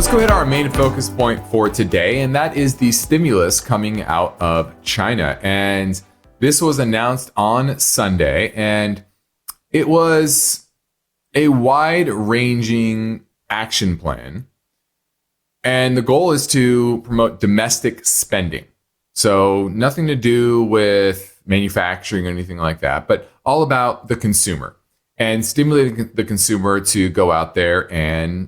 Let's go hit our main focus point for today, and that is the stimulus coming out of China. And this was announced on Sunday, and it was a wide-ranging action plan. And the goal is to promote domestic spending. So nothing to do with manufacturing or anything like that, but all about the consumer and stimulating the consumer to go out there and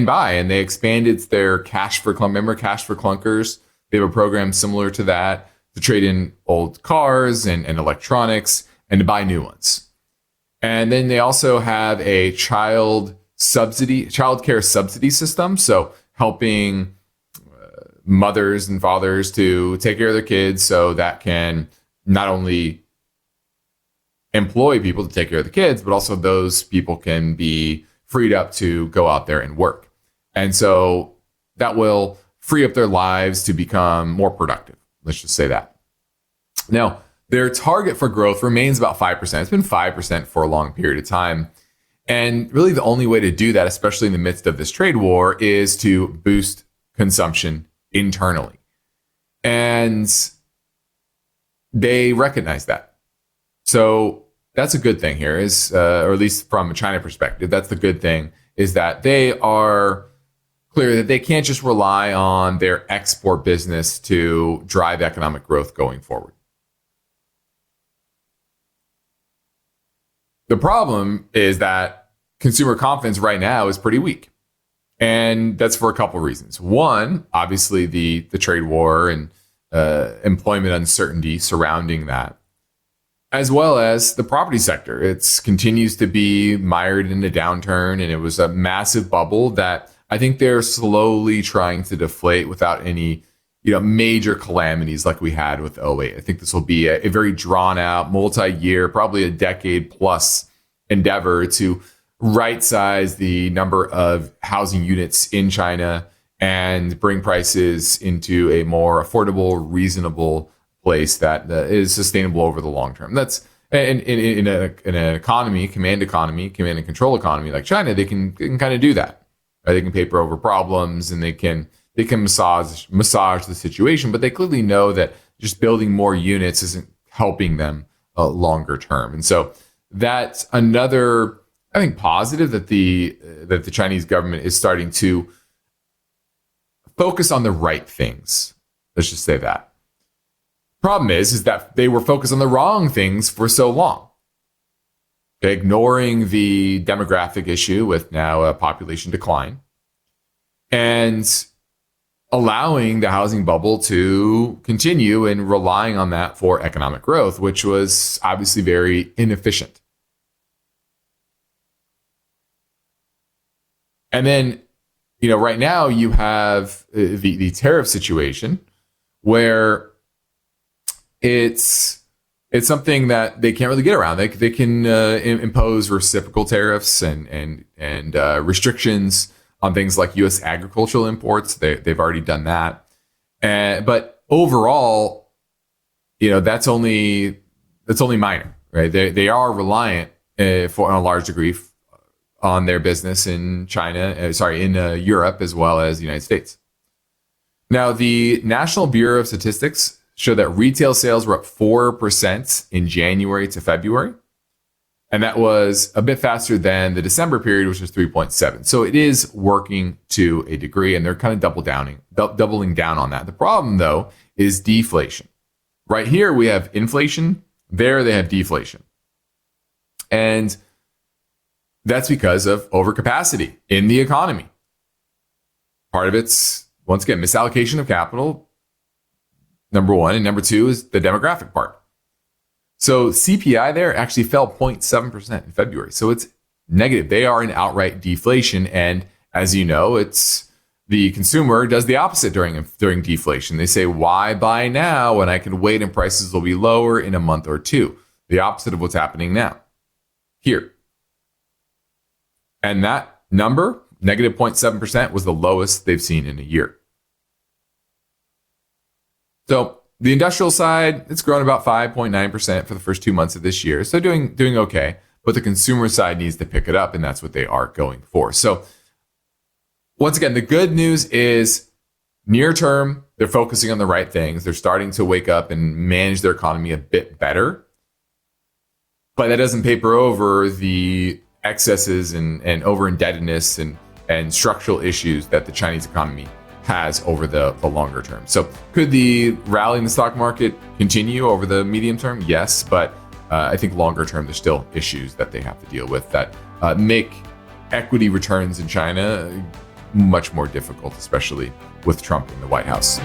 buy. And they expanded their cash for clunkers. They have a program similar to that to trade in old cars and electronics and to buy new ones. And then they also have a child care subsidy system. So helping mothers and fathers to take care of their kids, so that can not only employ people to take care of the kids, but also those people can be freed up to go out there and work. And so that will free up their lives to become more productive. Let's just say that. Now, their target for growth remains about 5%. It's been 5% for a long period of time. And really the only way to do that, especially in the midst of this trade war, is to boost consumption internally. And they recognize that. So that's a good thing here, or at least from a China perspective, that's the good thing, is that they are clear that they can't just rely on their export business to drive economic growth going forward. The problem is that consumer confidence right now is pretty weak. And that's for a couple of reasons. One, obviously the trade war and employment uncertainty surrounding that, as well as the property sector. It continues to be mired in a downturn, and it was a massive bubble that I think they're slowly trying to deflate without any major calamities like we had with 2008. I think this will be a very drawn out, multi-year, probably a decade plus endeavor to right-size the number of housing units in China and bring prices into a more affordable, reasonable place that is sustainable over the long term. That's in an economy, command and control economy like China, they can kind of do that. Right? They can paper over problems and they can massage the situation, but they clearly know that just building more units isn't helping them longer term. And so that's another, I think, positive that the Chinese government is starting to focus on the right things. Let's just say that. Problem is that they were focused on the wrong things for so long. Okay, ignoring the demographic issue with now a population decline and allowing the housing bubble to continue and relying on that for economic growth, which was obviously very inefficient. And then, right now you have the tariff situation where it's something that they can't really get around. They can impose reciprocal tariffs and restrictions on things like U.S. agricultural imports. They've already done that. But overall, that's only minor, right? They are reliant on a large degree on their business in in Europe as well as the United States. Now, the National Bureau of Statistics show that retail sales were up 4% in January to February. And that was a bit faster than the December period, which was 3.7. So it is working to a degree, and they're kind of doubling down on that. The problem, though, is deflation. Right here, we have inflation. There, they have deflation. And that's because of overcapacity in the economy. Part of it's, once again, misallocation of capital, number one. And number two is the demographic part. So CPI there actually fell 0.7% in February. So it's negative. They are in outright deflation. And as you know, it's the consumer does the opposite during deflation. They say, why buy now when I can wait and prices will be lower in a month or two? The opposite of what's happening now here. And that number, negative 0.7%, was the lowest they've seen in a year. So the industrial side, it's grown about 5.9% for the first 2 months of this year. So doing okay. But the consumer side needs to pick it up, and that's what they are going for. So once again, the good news is near term, they're focusing on the right things. They're starting to wake up and manage their economy a bit better. But that doesn't paper over the excesses and over indebtedness and structural issues that the Chinese economy has over the longer term. So could the rally in the stock market continue over the medium term? Yes, but I think longer term, there's still issues that they have to deal with that make equity returns in China much more difficult, especially with Trump in the White House.